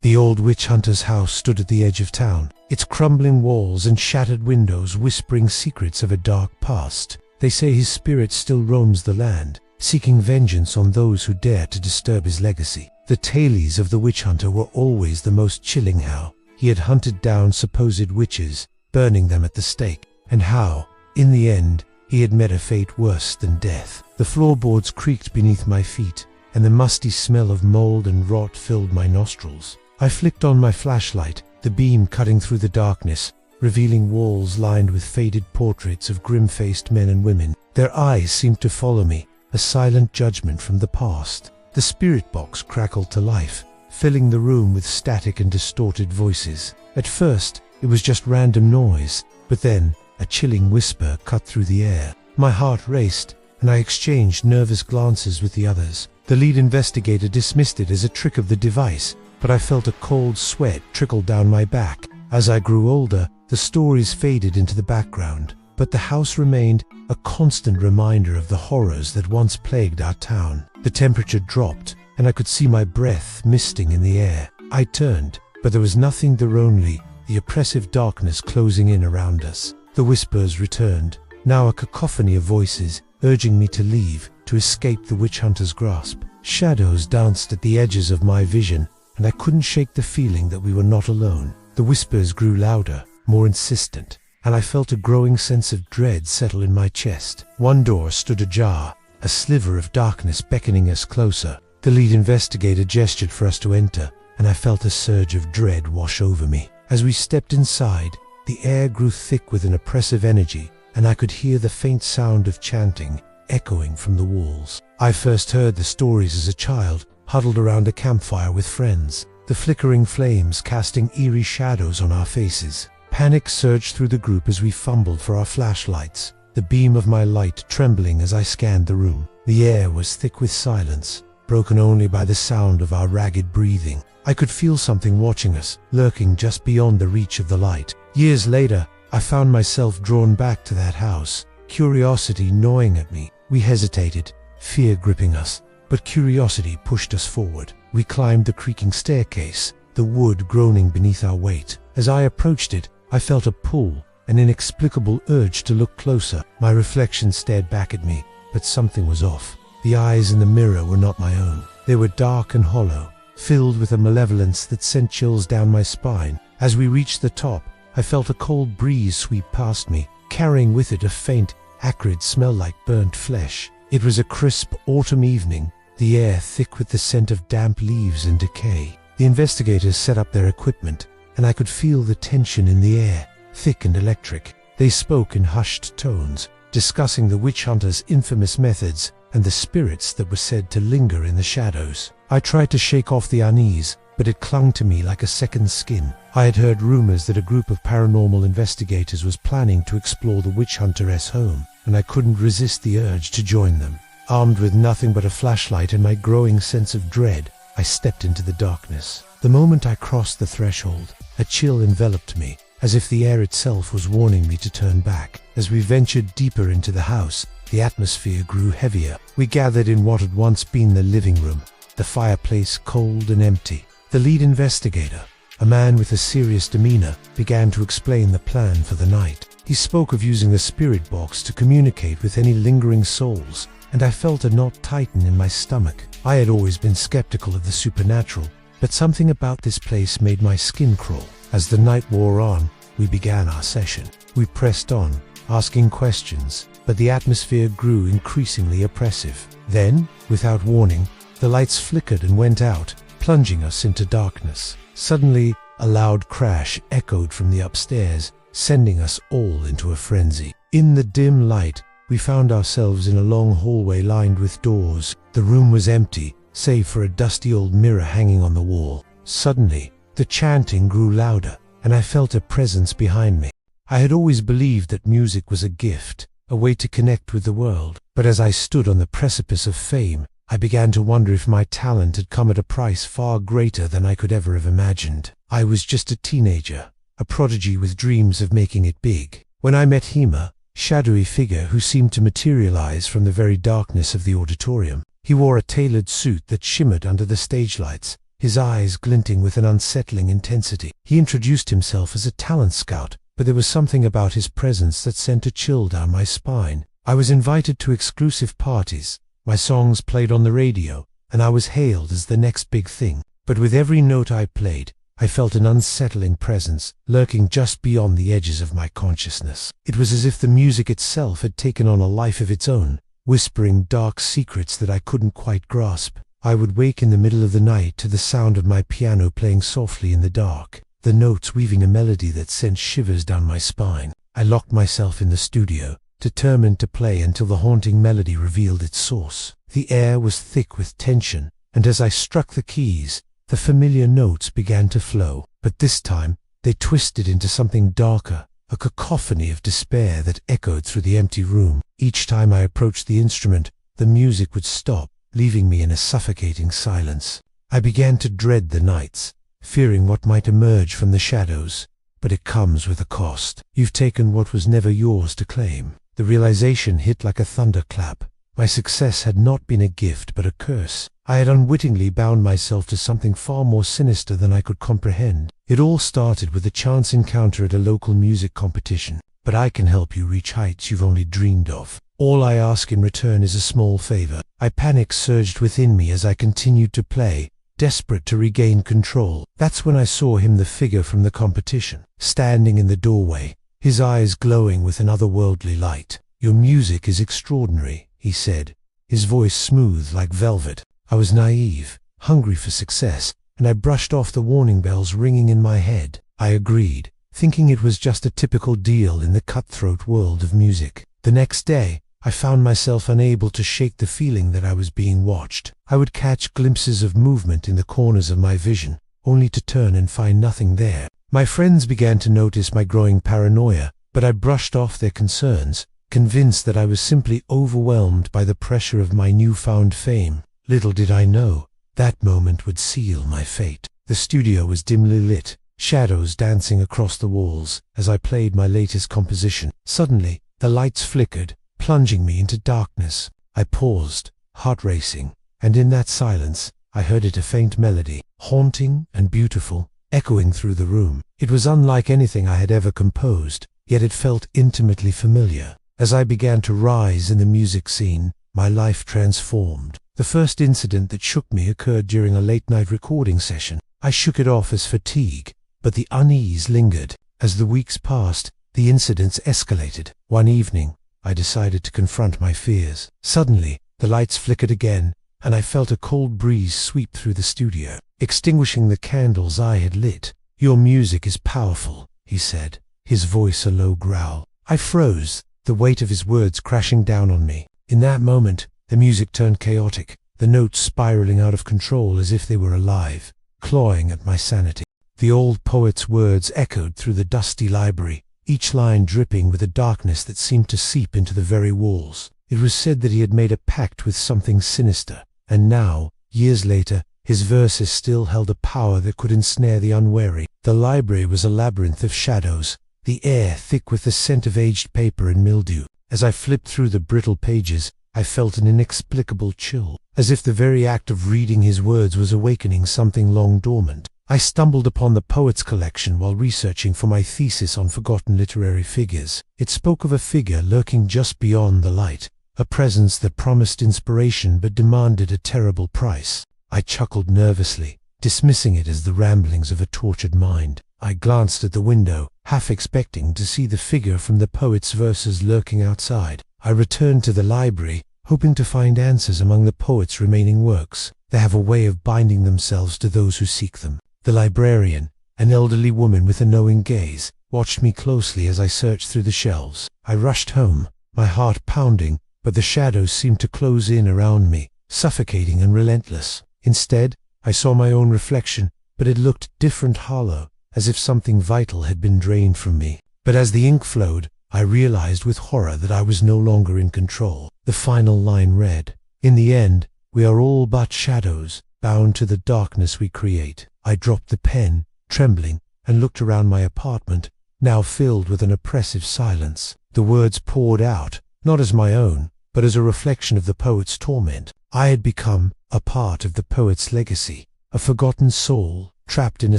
The old witch hunter's house stood at the edge of town, its crumbling walls and shattered windows whispering secrets of a dark past. They say his spirit still roams the land, seeking vengeance on those who dare to disturb his legacy. The tales of the witch hunter were always the most chilling. How he had hunted down supposed witches, burning them at the stake, and how, in the end, he had met a fate worse than death. The floorboards creaked beneath my feet, and the musty smell of mold and rot filled my nostrils. I flicked on my flashlight, the beam cutting through the darkness, revealing walls lined with faded portraits of grim-faced men and women. Their eyes seemed to follow me, a silent judgment from the past. The spirit box crackled to life, filling the room with static and distorted voices. At first, it was just random noise, but then a chilling whisper cut through the air. My heart raced, and I exchanged nervous glances with the others. The lead investigator dismissed it as a trick of the device, but I felt a cold sweat trickle down my back. As I grew older, the stories faded into the background, but the house remained a constant reminder of the horrors that once plagued our town. The temperature dropped, and I could see my breath misting in the air. I turned, but there was nothing there, only the oppressive darkness closing in around us. The whispers returned, now a cacophony of voices, urging me to leave, to escape the witch hunter's grasp. Shadows danced at the edges of my vision, and I couldn't shake the feeling that we were not alone. The whispers grew louder, more insistent, and I felt a growing sense of dread settle in my chest. One door stood ajar, a sliver of darkness beckoning us closer. The lead investigator gestured for us to enter, and I felt a surge of dread wash over me. As we stepped inside, the air grew thick with an oppressive energy, and I could hear the faint sound of chanting echoing from the walls. I first heard the stories as a child, huddled around a campfire with friends, the flickering flames casting eerie shadows on our faces. Panic surged through the group as we fumbled for our flashlights, the beam of my light trembling as I scanned the room. The air was thick with silence, broken only by the sound of our ragged breathing. I could feel something watching us, lurking just beyond the reach of the light. Years later, I found myself drawn back to that house, curiosity gnawing at me. We hesitated, fear gripping us, but curiosity pushed us forward. We climbed the creaking staircase, the wood groaning beneath our weight. As I approached it, I felt a pull, an inexplicable urge to look closer. My reflection stared back at me, but something was off. The eyes in the mirror were not my own. They were dark and hollow, filled with a malevolence that sent chills down my spine. As we reached the top, I felt a cold breeze sweep past me, carrying with it a faint, acrid smell like burnt flesh. It was a crisp autumn evening, the air thick with the scent of damp leaves and decay. The investigators set up their equipment, and I could feel the tension in the air, thick and electric. They spoke in hushed tones, discussing the witch hunter's infamous methods and the spirits that were said to linger in the shadows. I tried to shake off the unease, but it clung to me like a second skin. I had heard rumors that a group of paranormal investigators was planning to explore the witch hunter's home, and I couldn't resist the urge to join them. Armed with nothing but a flashlight and my growing sense of dread, I stepped into the darkness. The moment I crossed the threshold, a chill enveloped me, as if the air itself was warning me to turn back. As we ventured deeper into the house, the atmosphere grew heavier. We gathered in what had once been the living room, the fireplace cold and empty. The lead investigator, a man with a serious demeanor, began to explain the plan for the night. He spoke of using the spirit box to communicate with any lingering souls, and I felt a knot tighten in my stomach. I had always been skeptical of the supernatural, but something about this place made my skin crawl. As the night wore on, we began our session. We pressed on, asking questions, but the atmosphere grew increasingly oppressive. Then, without warning, the lights flickered and went out, plunging us into darkness. Suddenly, a loud crash echoed from the upstairs, sending us all into a frenzy. In the dim light, we found ourselves in a long hallway lined with doors. The room was empty, save for a dusty old mirror hanging on the wall. Suddenly, the chanting grew louder, and I felt a presence behind me. I had always believed that music was a gift, a way to connect with the world. But as I stood on the precipice of fame, I began to wonder if my talent had come at a price far greater than I could ever have imagined. I was just a teenager, a prodigy with dreams of making it big. When I met Hema, shadowy figure who seemed to materialize from the very darkness of the auditorium. He wore a tailored suit that shimmered under the stage lights, his eyes glinting with an unsettling intensity. He introduced himself as a talent scout, but there was something about his presence that sent a chill down my spine. I was invited to exclusive parties, my songs played on the radio, and I was hailed as the next big thing. But with every note I played, I felt an unsettling presence lurking just beyond the edges of my consciousness. It was as if the music itself had taken on a life of its own, whispering dark secrets that I couldn't quite grasp. I would wake in the middle of the night to the sound of my piano playing softly in the dark, the notes weaving a melody that sent shivers down my spine. I locked myself in the studio, determined to play until the haunting melody revealed its source. The air was thick with tension, and as I struck the keys, the familiar notes began to flow. But this time, they twisted into something darker, a cacophony of despair that echoed through the empty room. Each time I approached the instrument, the music would stop, leaving me in a suffocating silence. I began to dread the nights, fearing what might emerge from the shadows. But it comes with a cost. You've taken what was never yours to claim. The realization hit like a thunderclap. My success had not been a gift but a curse. I had unwittingly bound myself to something far more sinister than I could comprehend. It all started with a chance encounter at a local music competition. But I can help you reach heights you've only dreamed of. All I ask in return is a small favor. Panic surged within me as I continued to play, desperate to regain control. That's when I saw him, the figure from the competition, standing in the doorway, his eyes glowing with an otherworldly light. "Your music is extraordinary," he said, his voice smooth like velvet. I was naive, hungry for success, and I brushed off the warning bells ringing in my head. I agreed, thinking it was just a typical deal in the cutthroat world of music. The next day, I found myself unable to shake the feeling that I was being watched. I would catch glimpses of movement in the corners of my vision, only to turn and find nothing there. My friends began to notice my growing paranoia, but I brushed off their concerns, convinced that I was simply overwhelmed by the pressure of my newfound fame. Little did I know, that moment would seal my fate. The studio was dimly lit, shadows dancing across the walls as I played my latest composition. Suddenly, the lights flickered, plunging me into darkness. I paused, heart racing, and in that silence, I heard a faint melody, haunting and beautiful, echoing through the room. It was unlike anything I had ever composed, yet it felt intimately familiar. As I began to rise in the music scene, my life transformed. The first incident that shook me occurred during a late-night recording session. I shook it off as fatigue, but the unease lingered. As the weeks passed, the incidents escalated. One evening, I decided to confront my fears. Suddenly, the lights flickered again, and I felt a cold breeze sweep through the studio, extinguishing the candles I had lit. "Your music is powerful," he said, his voice a low growl. I froze, the weight of his words crashing down on me. In that moment, the music turned chaotic, the notes spiraling out of control as if they were alive, clawing at my sanity. The old poet's words echoed through the dusty library, each line dripping with a darkness that seemed to seep into the very walls. It was said that he had made a pact with something sinister, and now, years later, his verses still held a power that could ensnare the unwary. The library was a labyrinth of shadows, the air thick with the scent of aged paper and mildew. As I flipped through the brittle pages, I felt an inexplicable chill, as if the very act of reading his words was awakening something long dormant. I stumbled upon the poet's collection while researching for my thesis on forgotten literary figures. It spoke of a figure lurking just beyond the light, a presence that promised inspiration but demanded a terrible price. I chuckled nervously, dismissing it as the ramblings of a tortured mind. I glanced at the window, half expecting to see the figure from the poet's verses lurking outside. I returned to the library, hoping to find answers among the poet's remaining works. They have a way of binding themselves to those who seek them. The librarian, an elderly woman with a knowing gaze, watched me closely as I searched through the shelves. I rushed home, my heart pounding, but the shadows seemed to close in around me, suffocating and relentless. Instead, I saw my own reflection, but it looked different, hollow, as if something vital had been drained from me. But as the ink flowed, I realized with horror that I was no longer in control. The final line read, "In the end, we are all but shadows, bound to the darkness we create." I dropped the pen, trembling, and looked around my apartment, now filled with an oppressive silence. The words poured out, not as my own, but as a reflection of the poet's torment. I had become a part of the poet's legacy, a forgotten soul, trapped in a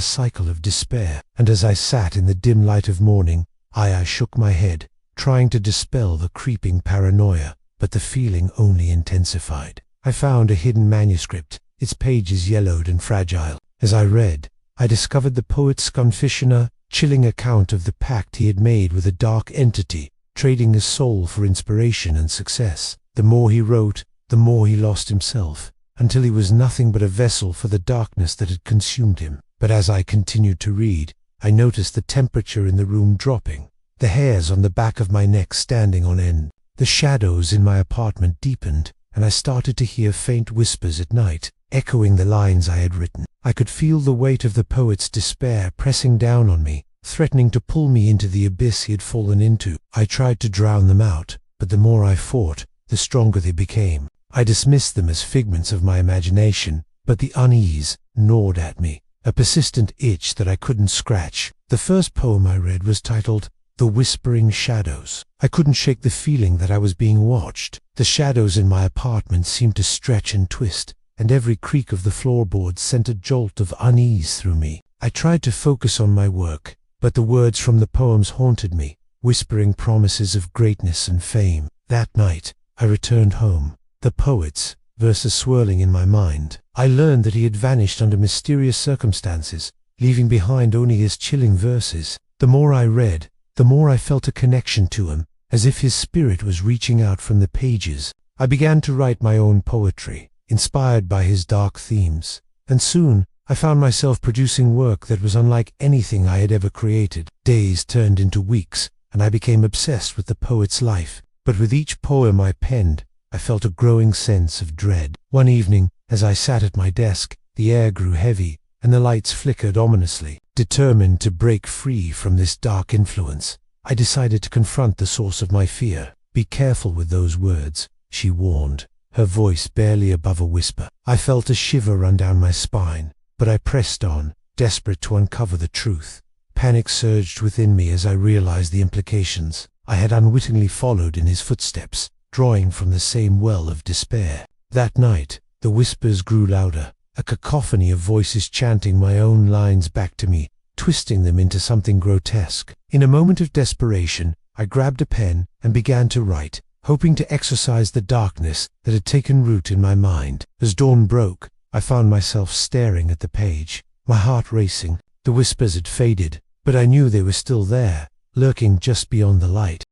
cycle of despair. And as I sat in the dim light of morning, I shook my head, trying to dispel the creeping paranoia, but the feeling only intensified. I found a hidden manuscript, its pages yellowed and fragile. As I read, I discovered the poet's confession, chilling account of the pact he had made with a dark entity, trading his soul for inspiration and success. The more he wrote, the more he lost himself, until he was nothing but a vessel for the darkness that had consumed him. But as I continued to read, I noticed the temperature in the room dropping, the hairs on the back of my neck standing on end. The shadows in my apartment deepened, and I started to hear faint whispers at night, echoing the lines I had written. I could feel the weight of the poet's despair pressing down on me, threatening to pull me into the abyss he had fallen into. I tried to drown them out, but the more I fought, the stronger they became. I dismissed them as figments of my imagination, but the unease gnawed at me, a persistent itch that I couldn't scratch. The first poem I read was titled The Whispering Shadows. I couldn't shake the feeling that I was being watched. The shadows in my apartment seemed to stretch and twist, and every creak of the floorboards sent a jolt of unease through me. I tried to focus on my work, but the words from the poems haunted me, whispering promises of greatness and fame. That night, I returned home, the poet's verses swirling in my mind. I learned that he had vanished under mysterious circumstances, leaving behind only his chilling verses. The more I read, the more I felt a connection to him, as if his spirit was reaching out from the pages. I began to write my own poetry, inspired by his dark themes, and soon I found myself producing work that was unlike anything I had ever created. Days turned into weeks, and I became obsessed with the poet's life. But with each poem I penned, I felt a growing sense of dread. One evening, as I sat at my desk, the air grew heavy, and the lights flickered ominously. Determined to break free from this dark influence, I decided to confront the source of my fear. "Be careful with those words," she warned, her voice barely above a whisper. I felt a shiver run down my spine, but I pressed on, desperate to uncover the truth. Panic surged within me as I realized the implications. I had unwittingly followed in his footsteps, drawing from the same well of despair. That night, the whispers grew louder, a cacophony of voices chanting my own lines back to me, twisting them into something grotesque. In a moment of desperation, I grabbed a pen and began to write, hoping to exorcise the darkness that had taken root in my mind. As dawn broke, I found myself staring at the page, my heart racing. The whispers had faded, but I knew they were still there, lurking just beyond the light.